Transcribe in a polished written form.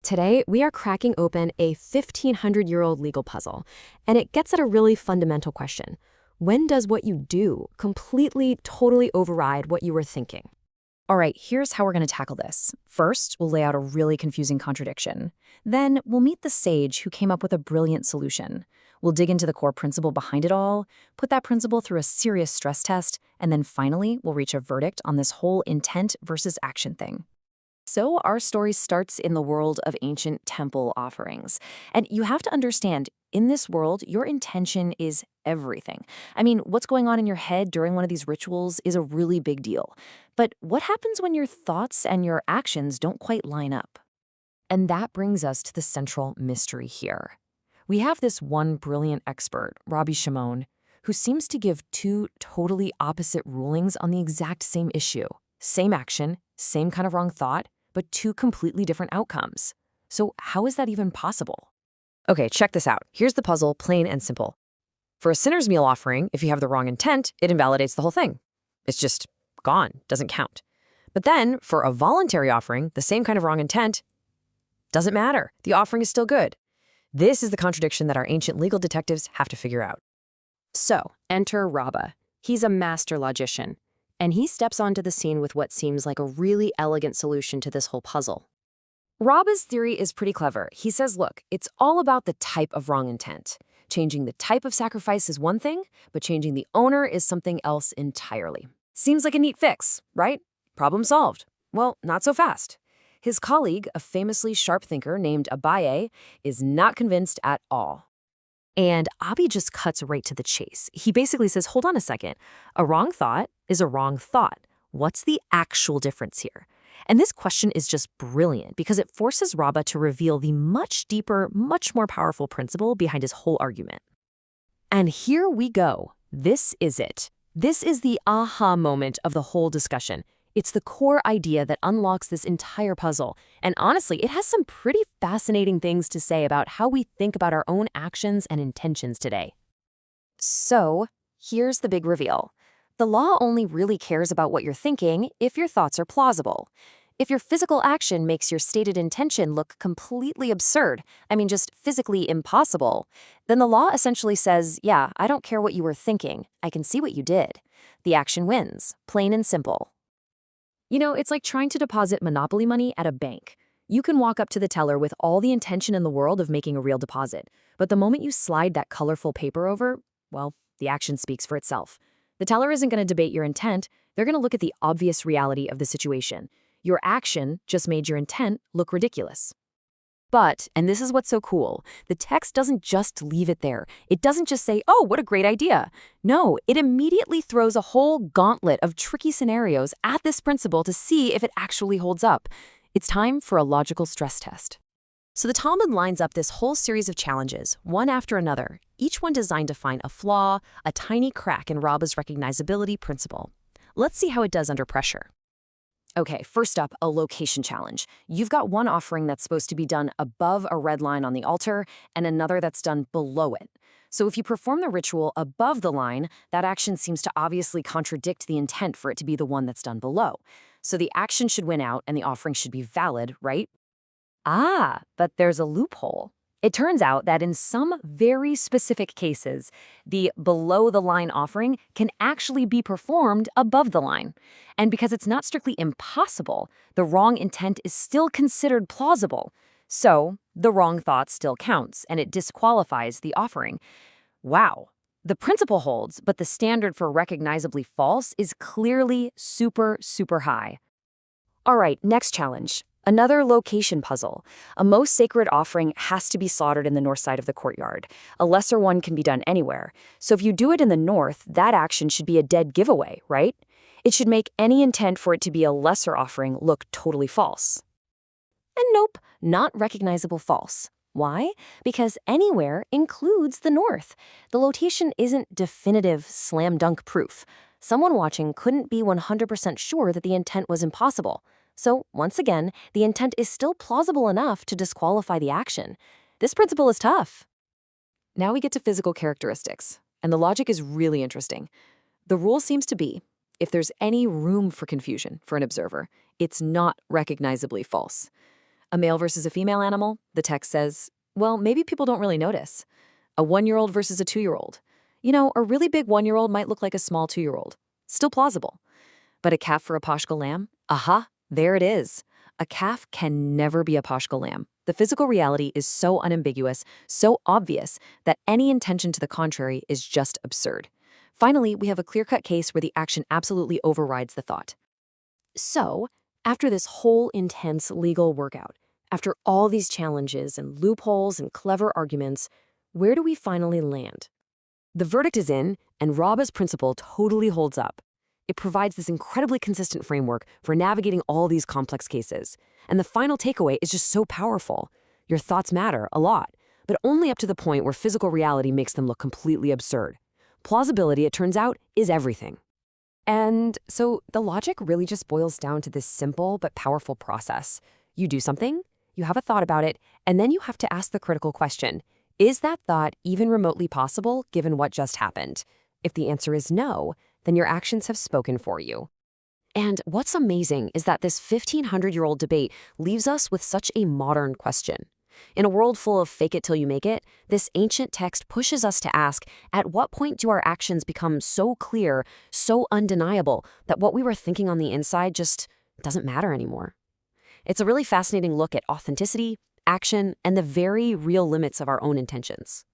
Today, we are cracking open a 1,500-year-old legal puzzle, and it gets at a really fundamental question. When does what you do completely, totally override what you were thinking? All right, here's how we're going to tackle this. First, we'll lay out a really confusing contradiction. Then, we'll meet the sage who came up with a brilliant solution. We'll dig into the core principle behind it all, put that principle through a serious stress test, and then finally, we'll reach a verdict on this whole intent versus action thing. So our story starts in the world of ancient temple offerings. And you have to understand, in this world, your intention is everything. I mean, what's going on in your head during one of these rituals is a really big deal. But what happens when your thoughts and your actions don't quite line up? And that brings us to the central mystery here. We have this one brilliant expert, Rabbi Shimon, who seems to give two totally opposite rulings on the exact same issue. Same action, same kind of wrong thought, but two completely different outcomes. So how is that even possible? Okay, check this out. Here's the puzzle, plain and simple. For a sinner's meal offering, if you have the wrong intent, it invalidates the whole thing. It's just gone, doesn't count. But then, for a voluntary offering, the same kind of wrong intent, doesn't matter. The offering is still good. This is the contradiction that our ancient legal detectives have to figure out. So, enter Rabba. He's a master logician, and he steps onto the scene with what seems like a really elegant solution to this whole puzzle. Rabba's theory is pretty clever. He says, look, it's all about the type of wrong intent. Changing the type of sacrifice is one thing, but changing the owner is something else entirely. Seems like a neat fix, right? Problem solved. Well, not so fast. His colleague, a famously sharp thinker named Abaye, is not convinced at all. And Abi just cuts right to the chase. He basically says, hold on a second. A wrong thought is a wrong thought. What's the actual difference here? And this question is just brilliant because it forces Rabba to reveal the much deeper, much more powerful principle behind his whole argument. And here we go. This is it. This is the aha moment of the whole discussion. It's the core idea that unlocks this entire puzzle. And honestly, it has some pretty fascinating things to say about how we think about our own actions and intentions today. So, here's the big reveal. The law only really cares about what you're thinking if your thoughts are plausible. If your physical action makes your stated intention look completely absurd, I mean just physically impossible, then the law essentially says, yeah, I don't care what you were thinking, I can see what you did. The action wins, plain and simple. You know, it's like trying to deposit Monopoly money at a bank. You can walk up to the teller with all the intention in the world of making a real deposit, but the moment you slide that colorful paper over, well, the action speaks for itself. The teller isn't going to debate your intent, they're going to look at the obvious reality of the situation. Your action just made your intent look ridiculous. But, and this is what's so cool, the text doesn't just leave it there. It doesn't just say, oh, what a great idea. No, it immediately throws a whole gauntlet of tricky scenarios at this principle to see if it actually holds up. It's time for a logical stress test. So the Talmud lines up this whole series of challenges, one after another, each one designed to find a flaw, a tiny crack in Rabba's recognizability principle. Let's see how it does under pressure. Okay, first up, a location challenge. You've got one offering that's supposed to be done above a red line on the altar and another that's done below it. So if you perform the ritual above the line, that action seems to obviously contradict the intent for it to be the one that's done below. So the action should win out and the offering should be valid, right? Ah, but there's a loophole. It turns out that in some very specific cases, the below-the-line offering can actually be performed above the line. And because it's not strictly impossible, the wrong intent is still considered plausible. So, the wrong thought still counts, and it disqualifies the offering. Wow. The principle holds, but the standard for recognizably false is clearly super, super high. All right, next challenge. Another location puzzle. A most sacred offering has to be slaughtered in the north side of the courtyard. A lesser one can be done anywhere. So if you do it in the north, that action should be a dead giveaway, right? It should make any intent for it to be a lesser offering look totally false. And nope, not recognizable false. Why? Because anywhere includes the north. The location isn't definitive slam dunk proof. Someone watching couldn't be 100% sure that the intent was impossible. So, once again, the intent is still plausible enough to disqualify the action. This principle is tough. Now we get to physical characteristics, and the logic is really interesting. The rule seems to be, if there's any room for confusion for an observer, it's not recognizably false. A male versus a female animal, the text says, well, maybe people don't really notice. A 1-year-old versus a 2-year-old. A really big 1-year-old might look like a small 2-year-old. Still plausible. But a calf for a pashkal lamb? Aha, there it is. A calf can never be a pashkal lamb. The physical reality is so unambiguous, so obvious, that any intention to the contrary is just absurd. Finally, we have a clear-cut case where the action absolutely overrides the thought. So, after this whole intense legal workout, after all these challenges and loopholes and clever arguments, where do we finally land? The verdict is in, and Rabba's principle totally holds up. It provides this incredibly consistent framework for navigating all these complex cases. And the final takeaway is just so powerful. Your thoughts matter a lot, but only up to the point where physical reality makes them look completely absurd. Plausibility, it turns out, is everything. And so the logic really just boils down to this simple but powerful process. You do something, you have a thought about it, and then you have to ask the critical question, is that thought even remotely possible given what just happened? If the answer is no, then your actions have spoken for you. And what's amazing is that this 1,500-year-old debate leaves us with such a modern question. In a world full of fake it till you make it, this ancient text pushes us to ask, at what point do our actions become so clear, so undeniable, that what we were thinking on the inside just doesn't matter anymore? It's a really fascinating look at authenticity, action, and the very real limits of our own intentions.